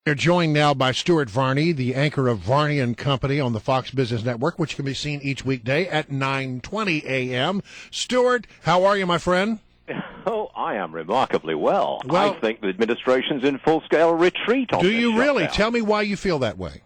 We're joined now by Stuart Varney, the anchor of Varney and Company on the Fox Business Network, which can be seen each weekday at 9:20 a.m. Stuart, how are you, my friend? Oh, I am remarkably well. I think the administration's in full-scale retreat on this. Do you really? shutdown. Tell me why you feel that way.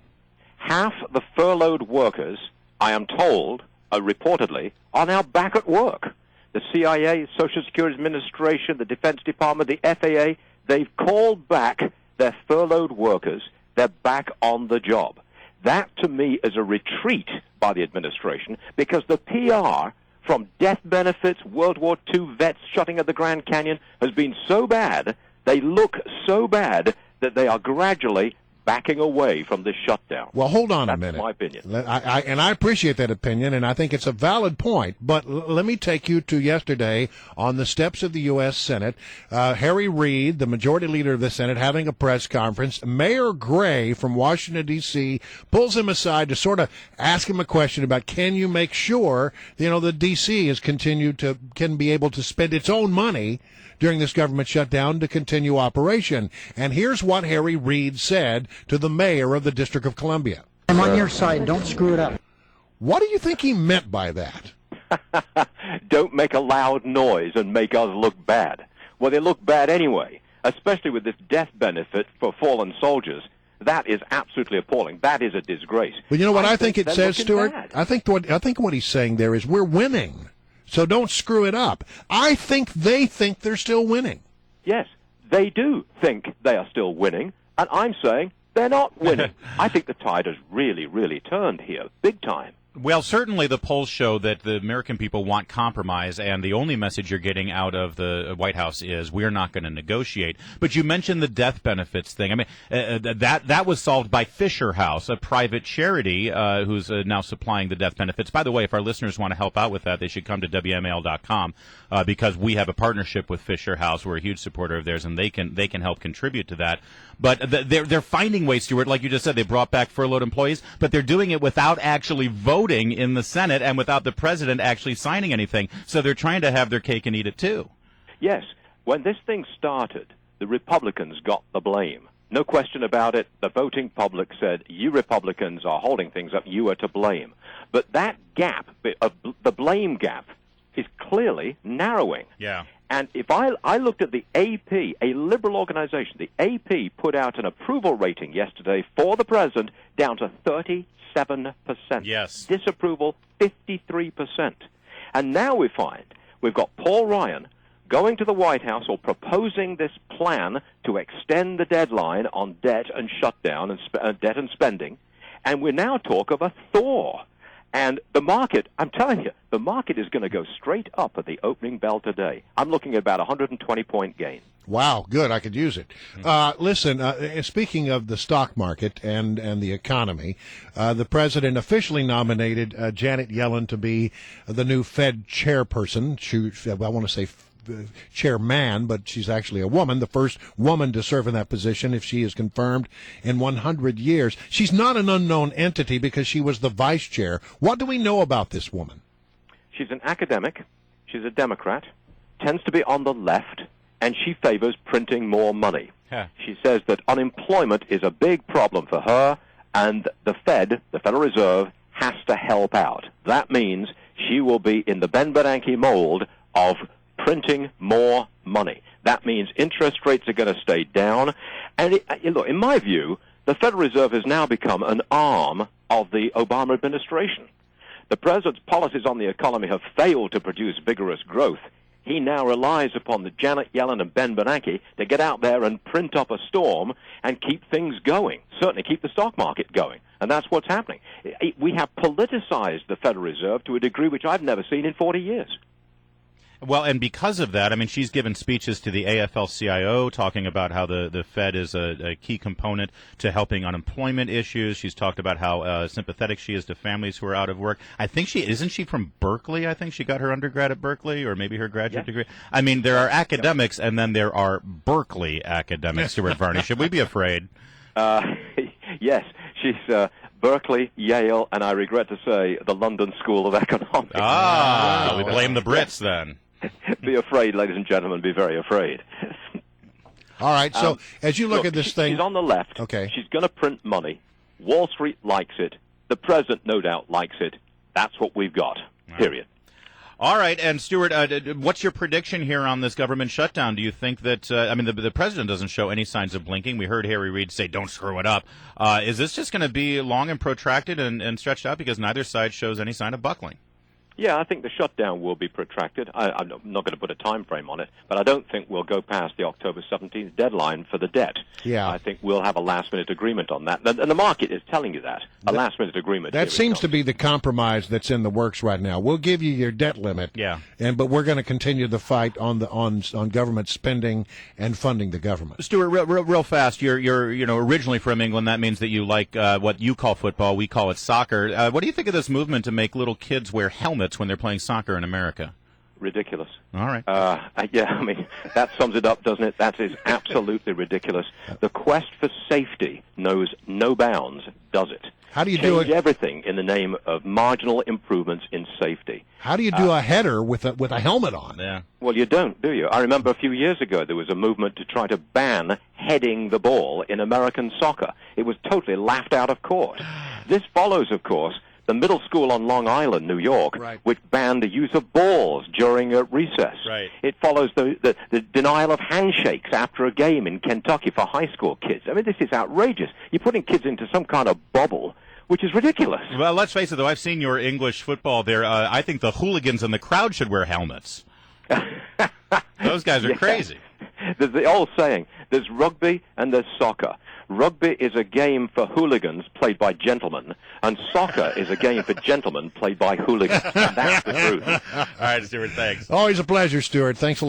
Half the furloughed workers, I am told, reportedly, are now back at work. The CIA, Social Security Administration, the Defense Department, the FAA, they've called back their furloughed workers. They're back on the job. That, to me, is a retreat by the administration because the PR from death benefits, World War II vets shutting at the Grand Canyon has been so bad, they look so bad that they are gradually backing away from this shutdown. Well, hold on a minute. That's my opinion. I appreciate that opinion, and I think it's a valid point. But let me take you to yesterday on the steps of the U.S. Senate. Harry Reid, the majority leader of the Senate, having a press conference. Mayor Gray from Washington, D.C., pulls him aside to sort of ask him a question about can you make sure, that D.C. can be able to spend its own money during this government shutdown to continue operation. And here's what Harry Reid said to the mayor of the District of Columbia. I'm on your side. Don't screw it up. What do you think he meant by that? Don't make a loud noise and make us look bad. Well, they look bad anyway, especially with this death benefit for fallen soldiers. That is absolutely appalling. That is a disgrace. But you know what I think it says, Stuart? Bad. I think what he's saying there is we're winning. So don't screw it up. I think they think they're still winning. Yes, they do think they are still winning, and I'm saying they're not winning. I think the tide has really, really turned here, big time. Well, certainly the polls show that the American people want compromise, and the only message you're getting out of the White House is we're not going to negotiate. But you mentioned the death benefits thing. I mean, that was solved by Fisher House, a private charity who's now supplying the death benefits. By the way, if our listeners want to help out with that, they should come to WMAL.com because we have a partnership with Fisher House. We're a huge supporter of theirs, and they can help contribute to that. But they're finding ways, Stuart, like you just said, they brought back furloughed employees, but they're doing it without actually voting in the Senate and without the president actually signing anything. So they're trying to have their cake and eat it too. Yes. When this thing started, the Republicans got the blame. No question about it. The voting public said, you Republicans are holding things up. You are to blame. But that gap, the blame gap, is clearly narrowing. Yeah. And if I looked at the AP, a liberal organization, the AP put out an approval rating yesterday for the president down to 37%. Yes. Disapproval, 53%. And now we find we've got Paul Ryan going to the White House or proposing this plan to extend the deadline on debt and shutdown and debt and spending. And we now talk of a thaw. And the market, I'm telling you, the market is going to go straight up at the opening bell today. I'm looking at about a 120-point gain. Wow, good. I could use it. Listen, speaking of the stock market and the economy, the president officially nominated Janet Yellen to be the new Fed chairperson. I want to say chairman, but she's actually a woman, the first woman to serve in that position if she is confirmed in 100 years. She's not an unknown entity because she was the vice chair. What do we know about this woman? She's an academic. She's a Democrat, tends to be on the left, and she favors printing more money. Huh. She says that unemployment is a big problem for her, and the Fed, the Federal Reserve, has to help out. That means she will be in the Ben Bernanke mold of printing more money. That means interest rates are going to stay down. And look, in my view, the Federal Reserve has now become an arm of the Obama administration. The president's policies on the economy have failed to produce vigorous growth. He now relies upon the Janet Yellen and Ben Bernanke to get out there and print up a storm and keep things going, certainly keep the stock market going. And that's what's happening. We have politicized the Federal Reserve to a degree which I've never seen in 40 years. Well, and because of that, I mean, she's given speeches to the AFL-CIO talking about how the Fed is a key component to helping unemployment issues. She's talked about how sympathetic she is to families who are out of work. I think isn't she from Berkeley? I think she got her undergrad at Berkeley or maybe her graduate degree. I mean, there are academics and then there are Berkeley academics, Stuart Varney. Should we be afraid? Yes, she's Berkeley, Yale, and I regret to say the London School of Economics. We blame the Brits then. Be afraid, ladies and gentlemen, be very afraid. All right. So as you look at this thing, she's on the left. Okay. She's going to print money. Wall Street likes it. The president, no doubt, likes it. That's what we've got. Period. All right, and Stuart, what's your prediction here on this government shutdown? Do you think that, the president doesn't show any signs of blinking. We heard Harry Reid say, don't screw it up. Is this just going to be long and protracted and stretched out because neither side shows any sign of buckling? Yeah, I think the shutdown will be protracted. I'm not going to put a time frame on it, but I don't think we'll go past the October 17th deadline for the debt. Yeah. I think we'll have a last-minute agreement on that. And the market is telling you that, a last-minute agreement. That seems to be the compromise that's in the works right now. We'll give you your debt limit, but we're going to continue the fight on government spending and funding the government. Stuart, real fast, you're originally from England. That means that you like what you call football. We call it soccer. What do you think of this movement to make little kids wear helmets when they're playing soccer in America? Ridiculous. All right. That sums it up, doesn't it? That is absolutely ridiculous. The quest for safety knows no bounds, does it? How do you Change do it? Everything in the name of marginal improvements in safety. How do you do a header with a helmet on? Yeah. Well, you don't, do you? I remember a few years ago there was a movement to try to ban heading the ball in American soccer. It was totally laughed out of court. This follows, of course, the middle school on Long Island, New York, which banned the use of balls during a recess. Right. It follows the denial of handshakes after a game in Kentucky for high school kids. I mean, this is outrageous. You're putting kids into some kind of bubble, which is ridiculous. Well, let's face it, though. I've seen your English football there. I think the hooligans in the crowd should wear helmets. Those guys are crazy. There's the old saying, there's rugby and there's soccer. Rugby is a game for hooligans played by gentlemen, and soccer is a game for gentlemen played by hooligans. That's the truth. All right, Stuart, thanks. Always a pleasure, Stuart. Thanks a lot.